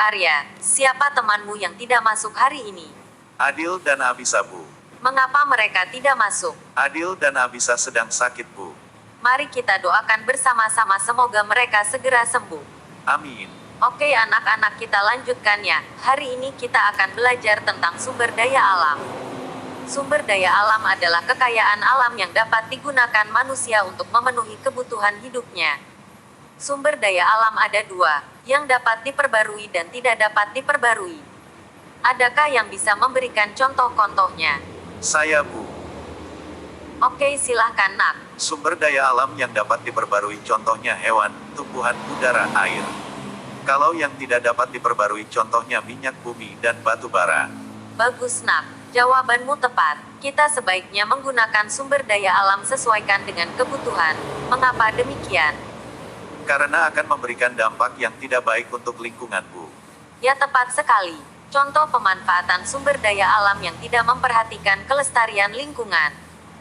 Arya, siapa temanmu yang tidak masuk hari ini? Adil dan Abisa, Bu. Mengapa mereka tidak masuk? Adil dan Abisa sedang sakit, Bu. Mari kita doakan bersama-sama semoga mereka segera sembuh. Amin. Oke anak-anak, kita lanjutkan ya. Hari ini kita akan belajar tentang sumber daya alam. Sumber daya alam adalah kekayaan alam yang dapat digunakan manusia untuk memenuhi kebutuhan hidupnya. Sumber daya alam ada dua, yang dapat diperbarui dan tidak dapat diperbarui. Adakah yang bisa memberikan contoh-contohnya? Saya, Bu. Oke, silahkan nak. Sumber daya alam yang dapat diperbarui contohnya hewan, tumbuhan, udara, air. Kalau yang tidak dapat diperbarui contohnya minyak bumi dan batu bara. Bagus nak, jawabanmu tepat. Kita sebaiknya menggunakan sumber daya alam sesuaikan dengan kebutuhan. Mengapa demikian? Karena akan memberikan dampak yang tidak baik untuk lingkungan, Bu. Ya tepat sekali. Contoh pemanfaatan sumber daya alam yang tidak memperhatikan kelestarian lingkungan.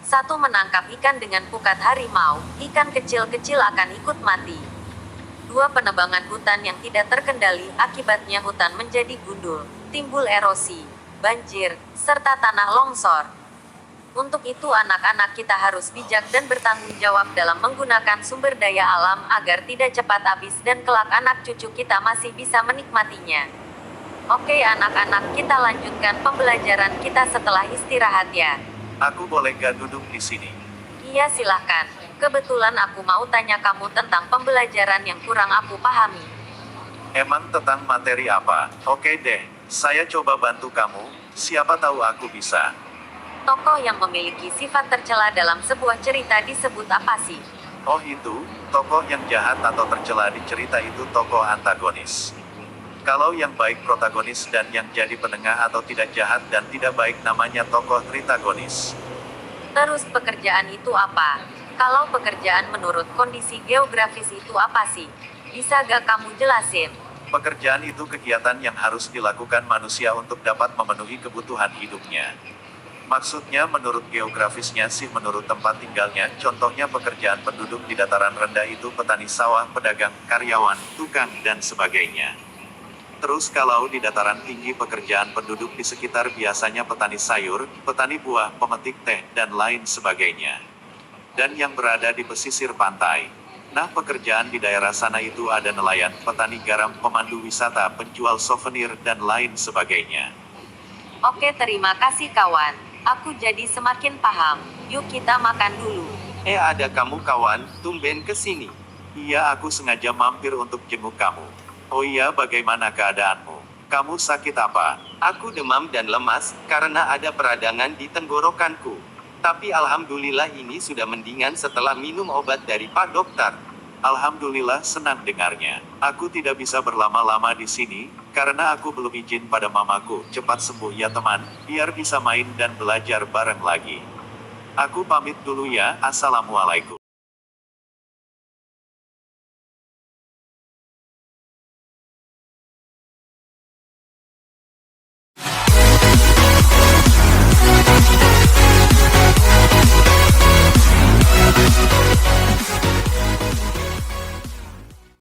1. Menangkap ikan dengan pukat harimau, ikan kecil-kecil akan ikut mati. 2. Penebangan hutan yang tidak terkendali, akibatnya hutan menjadi gundul, timbul erosi, banjir, serta tanah longsor. Untuk itu anak-anak kita harus bijak dan bertanggung jawab dalam menggunakan sumber daya alam agar tidak cepat habis dan kelak anak cucu kita masih bisa menikmatinya. Oke anak-anak, kita lanjutkan pembelajaran kita setelah istirahat ya. Aku boleh gak duduk di sini? Iya silahkan. Kebetulan aku mau tanya kamu tentang pembelajaran yang kurang aku pahami. Emang tentang materi apa? Oke deh, saya coba bantu kamu, siapa tahu aku bisa. Tokoh yang memiliki sifat tercela dalam sebuah cerita disebut apa sih? Oh itu, tokoh yang jahat atau tercela di cerita itu tokoh antagonis. Kalau yang baik protagonis dan yang jadi penengah atau tidak jahat dan tidak baik namanya tokoh tritagonis. Terus pekerjaan itu apa? Kalau pekerjaan menurut kondisi geografis itu apa sih? Bisa gak kamu jelasin? Pekerjaan itu kegiatan yang harus dilakukan manusia untuk dapat memenuhi kebutuhan hidupnya. Maksudnya menurut geografisnya sih menurut tempat tinggalnya, contohnya pekerjaan penduduk di dataran rendah itu petani sawah, pedagang, karyawan, tukang, dan sebagainya. Terus kalau di dataran tinggi pekerjaan penduduk di sekitar biasanya petani sayur, petani buah, pemetik teh, dan lain sebagainya. Dan yang berada di pesisir pantai. Nah pekerjaan di daerah sana itu ada nelayan, petani garam, pemandu wisata, penjual souvenir, dan lain sebagainya. Oke terima kasih kawan. Aku jadi semakin paham. Yuk kita makan dulu. Ada kamu kawan, tumben kesini. Iya aku sengaja mampir untuk jenguk kamu. Oh iya bagaimana keadaanmu? Kamu sakit apa? Aku demam dan lemas, karena ada peradangan di tenggorokanku. Tapi alhamdulillah ini sudah mendingan setelah minum obat dari Pak Dokter. Alhamdulillah senang dengarnya. Aku tidak bisa berlama-lama di sini, karena aku belum izin pada mamaku. Cepat sembuh ya teman, biar bisa main dan belajar bareng lagi. Aku pamit dulu ya, assalamualaikum.